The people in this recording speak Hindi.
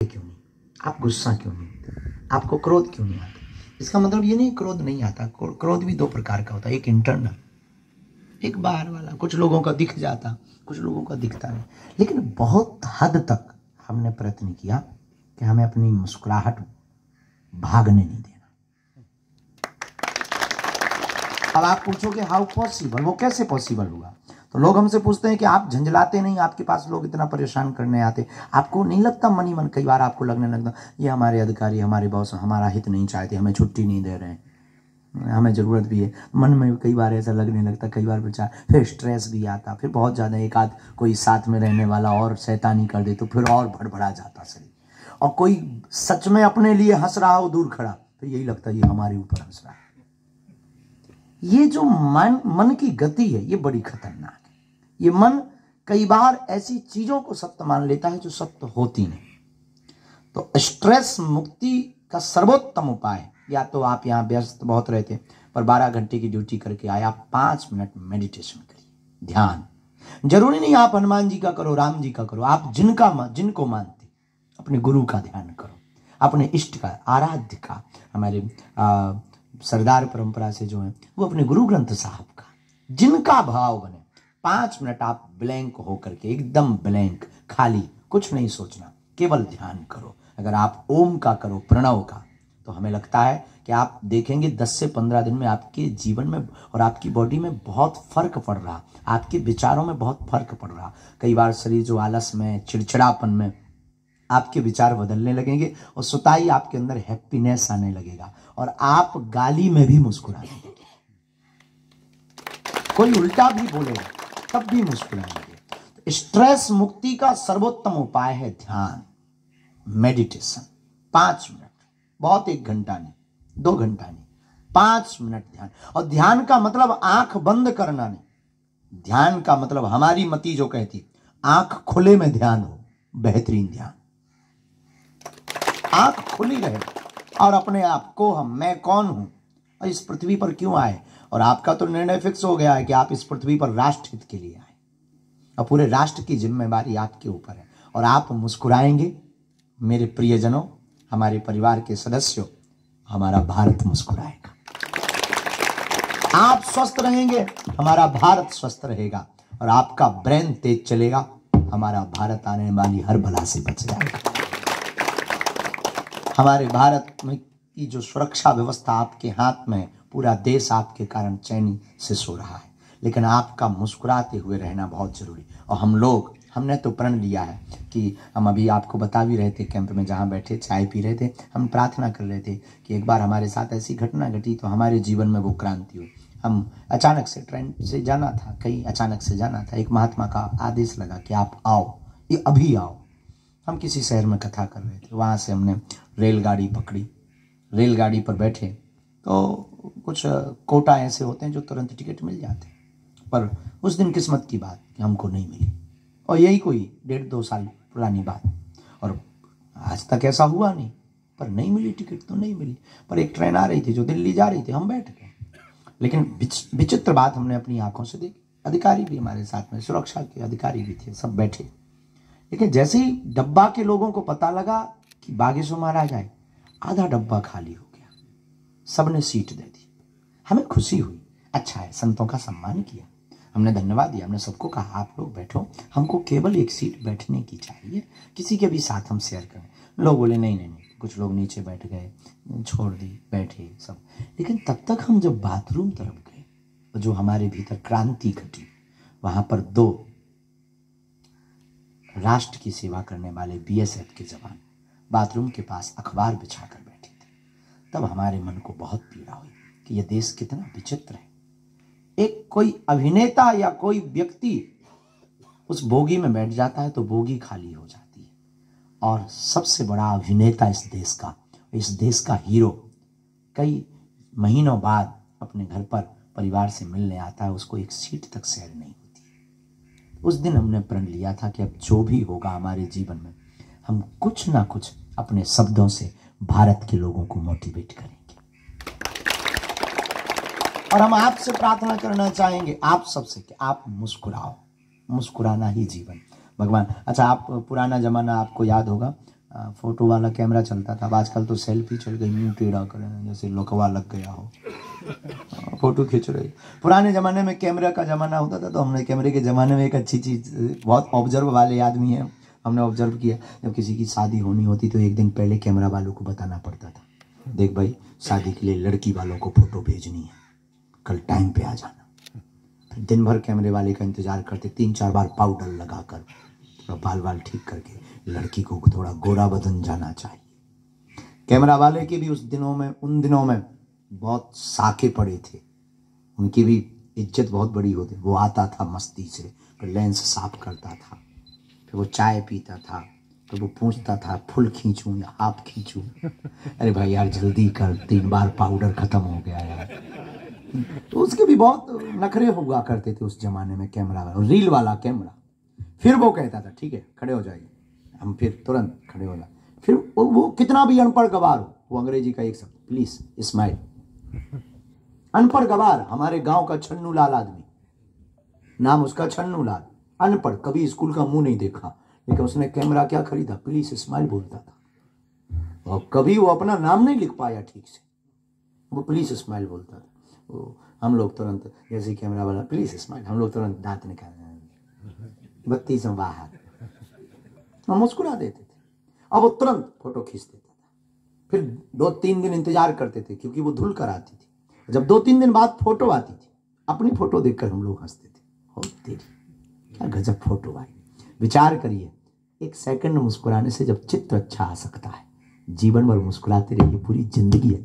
क्यों नहीं, आप गुस्सा क्यों नहीं होते, आपको क्रोध क्यों नहीं आता? इसका मतलब ये नहीं क्रोध नहीं आता, क्रोध भी दो प्रकार का होता है, एक इंटरनल, एक बाहर वाला। कुछ लोगों का दिख जाता, कुछ लोगों का दिखता नहीं। लेकिन बहुत हद तक हमने प्रयत्न किया कि हमें अपनी मुस्कुराहट भागने नहीं देना। अब आप पूछोगे हाउ पॉसिबल, वो कैसे पॉसिबल हुआ? तो लोग हमसे पूछते हैं कि आप झंझलाते नहीं, आपके पास लोग इतना परेशान करने आते, आपको नहीं लगता मन ही मन कई बार आपको लगने लगता ये हमारे अधिकारी, हमारे बॉस हमारा हित नहीं चाहते, हमें छुट्टी नहीं दे रहे हैं, हमें ज़रूरत भी है? मन में कई बार ऐसा लगने लगता, कई बार विचार, फिर स्ट्रेस भी आता, फिर बहुत ज़्यादा एक आध कोई साथ में रहने वाला और शैतानी कर दे तो फिर और भड़बड़ा जाता शरीर। और कोई सच में अपने लिए हंस रहा हो दूर खड़ा, फिर यही लगता है ये हमारे ऊपर हंस रहा है। ये जो मन की गति है ये बड़ी खतरनाक है। ये मन कई बार ऐसी चीजों को सत्य मान लेता है जो सत्य होती नहीं। तो स्ट्रेस मुक्ति का सर्वोत्तम उपाय, या तो आप यहाँ व्यस्त बहुत रहते पर 12 घंटे की ड्यूटी करके आए, आप 5 मिनट मेडिटेशन करिए, ध्यान। जरूरी नहीं आप हनुमान जी का करो, राम जी का करो, आप जिनको मानते अपने गुरु का ध्यान करो, अपने इष्ट का, आराध्य का। हमारे सरदार परंपरा से जो है वो अपने गुरु ग्रंथ साहब का, जिनका भाव बने। 5 मिनट आप ब्लैंक होकर के, एकदम ब्लैंक, खाली, कुछ नहीं सोचना, केवल ध्यान करो। अगर आप ओम का करो, प्रणव का, तो हमें लगता है कि आप देखेंगे 10 से 15 दिन में आपके जीवन में और आपकी बॉडी में बहुत फर्क पड़ रहा, आपके विचारों में बहुत फर्क पड़ रहा। कई बार शरीर जो आलस में, चिड़चिड़ापन में, आपके विचार बदलने लगेंगे और सुताई आपके अंदर हैप्पीनेस आने लगेगा और आप गाली में भी मुस्कुराने लगेंगे। कोई उल्टा भी बोलेगा तब भी मुस्कुराएंगे। स्ट्रेस मुक्ति का सर्वोत्तम उपाय है ध्यान, मेडिटेशन। 5 मिनट, बहुत 1 घंटा नहीं, 2 घंटा नहीं, 5 मिनट ध्यान। और ध्यान का मतलब आंख बंद करना नहीं। ध्यान का मतलब हमारी मति जो कहती आंख खुले में ध्यान हो, बेहतरीन ध्यान। आंख खुली रहे और अपने आप को, मैं कौन हूं और इस पृथ्वी पर क्यों आए। और आपका तो निर्णय फिक्स हो गया है कि आप इस पृथ्वी पर राष्ट्र हित के लिए आए और पूरे राष्ट्र की जिम्मेवारी आपके ऊपर है। और आप मुस्कुराएंगे, मेरे प्रियजनों, हमारे परिवार के सदस्यों, हमारा भारत मुस्कुराएगा। आप स्वस्थ रहेंगे, हमारा भारत स्वस्थ रहेगा। और आपका ब्रेन तेज चलेगा, हमारा भारत आने वाली हर बला से बच जाएगा। हमारे भारत में की जो सुरक्षा व्यवस्था आपके हाथ में, पूरा देश आपके कारण चैनी से सो रहा है। लेकिन आपका मुस्कुराते हुए रहना बहुत जरूरी। और हमने तो प्रण लिया है कि हम अभी आपको बता भी रहे थे, कैंप में जहाँ बैठे चाय पी रहे थे, हम प्रार्थना कर रहे थे कि एक बार हमारे साथ ऐसी घटना घटी तो हमारे जीवन में वो क्रांति हुई। हम अचानक से ट्रेन से जाना था, कहीं अचानक से जाना था, एक महात्मा का आदेश लगा कि आप आओ, ये अभी आओ। हम किसी शहर में कथा कर रहे थे, वहाँ से हमने रेलगाड़ी पकड़ी, रेलगाड़ी पर बैठे तो कुछ कोटा ऐसे होते हैं जो तुरंत टिकट मिल जाते हैं, पर उस दिन किस्मत की बात कि हमको नहीं मिली। और यही कोई 1.5-2 साल पुरानी बात, और आज तक ऐसा हुआ नहीं, पर नहीं मिली टिकट तो नहीं मिली। पर एक ट्रेन आ रही थी जो दिल्ली जा रही थी, हम बैठ गए। लेकिन विचित्र बात हमने अपनी आंखों से देखी, अधिकारी भी हमारे साथ में, सुरक्षा के अधिकारी भी थे, सब बैठे। लेकिन जैसे ही डब्बा के लोगों को पता लगा कि बागेश्वर महाराज आए, आधा डब्बा खाली हो गया, सबने सीट दे दी। हमें खुशी हुई, अच्छा है, संतों का सम्मान किया, हमने धन्यवाद दिया, हमने सबको कहा आप लोग बैठो, हमको केवल एक सीट बैठने की चाहिए, किसी के भी साथ हम शेयर करें। लोग बोले नहीं नहीं नहीं, कुछ लोग नीचे बैठ गए, छोड़ दी, बैठे सब। लेकिन तब तक हम जब बाथरूम तरफ गए तो जो हमारे भीतर क्रांति घटी, वहां पर 2 राष्ट्र की सेवा करने वाले BSF के जवान बाथरूम के पास अखबार बिछाकर बैठे थे। तब हमारे मन को बहुत पीड़ा हुई कि यह देश कितना विचित्र है। एक कोई अभिनेता या कोई व्यक्ति उस बोगी में बैठ जाता है तो बोगी खाली हो जाती है, और सबसे बड़ा अभिनेता इस देश का हीरो कई महीनों बाद अपने घर पर परिवार से मिलने आता है, उसको एक सीट तक शेयर नहीं होती। उस दिन हमने प्रण लिया था कि अब जो भी होगा हमारे जीवन में, हम कुछ ना कुछ अपने शब्दों से भारत के लोगों को मोटिवेट करेंगे। और हम आपसे प्रार्थना करना चाहेंगे, आप सबसे, कि आप मुस्कुराओ, मुस्कुराना ही जीवन। भगवान, अच्छा आप पुराना जमाना आपको याद होगा, फोटो वाला कैमरा चलता था। अब आजकल तो सेल्फी चल गई, मुंह टेढ़ा करें जैसे लोकवा लग गया हो, फोटो खींच रही। पुराने ज़माने में कैमरा का ज़माना होता था, तो हमने कैमरे के ज़माने में एक अच्छी चीज़, बहुत ऑब्जर्व वाले आदमी हैं, हमने ऑब्जर्व किया, जब किसी की शादी होनी होती तो एक दिन पहले कैमरा वालों को बताना पड़ता था, देख भाई शादी के लिए लड़की वालों को फोटो भेजनी है, कल टाइम पे आ जाना। फिर दिन भर कैमरे वाले का इंतजार करते, 3-4 बार पाउडर लगाकर थोड़ा बाल बाल ठीक करके लड़की को थोड़ा गोरा बदन जाना चाहिए। कैमरा वाले के भी उन दिनों में बहुत साके पड़े थे, उनकी भी इज्जत बहुत बड़ी होती। वो आता था मस्ती से, फिर लेंस साफ करता था, फिर वो चाय पीता था, तो वो पूछता था फुल खींचूं या हाफ खींचूं। अरे भाई यार जल्दी कर, 3 बार पाउडर खत्म हो गया यार। तो उसके भी बहुत नखरे हुआ करते थे उस जमाने में कैमरा वाला, रील वाला कैमरा। फिर वो कहता था ठीक है खड़े हो जाइए, हम फिर तुरंत खड़े हो जाए। फिर वो कितना भी अनपढ़ गवार हो, वो अंग्रेजी का एक शब्द प्लीज स्माइल। अनपढ़ गवार, हमारे गांव का छन्नू लाल आदमी, नाम उसका छन्नू लाल, अनपढ़, कभी स्कूल का मुंह नहीं देखा, लेकिन उसने कैमरा क्या खरीदा, प्लीज स्माइल बोलता था। और कभी वो अपना नाम नहीं लिख पाया ठीक से, वो प्लीज स्माइल बोलता था। वो हम लोग तुरंत, जैसे कैमरा वाला प्लीज स्माइल, हम लोग तुरंत दांत निकाल, बत्ती से बाहर, हम मुस्कुरा देते थे। अब वो तुरंत फोटो खींच देता था। फिर 2-3 दिन इंतजार करते थे, क्योंकि वो धुल कर आती थी। जब 2-3 दिन बाद फोटो आती थी, अपनी फोटो देखकर हम लोग हंसते थे, हो तेरी क्या गजब फोटो आई। विचार करिए, 1 सेकंड मुस्कुराने से जब चित्र अच्छा आ सकता है, जीवन भर मुस्कुराते रहिए, पूरी जिंदगी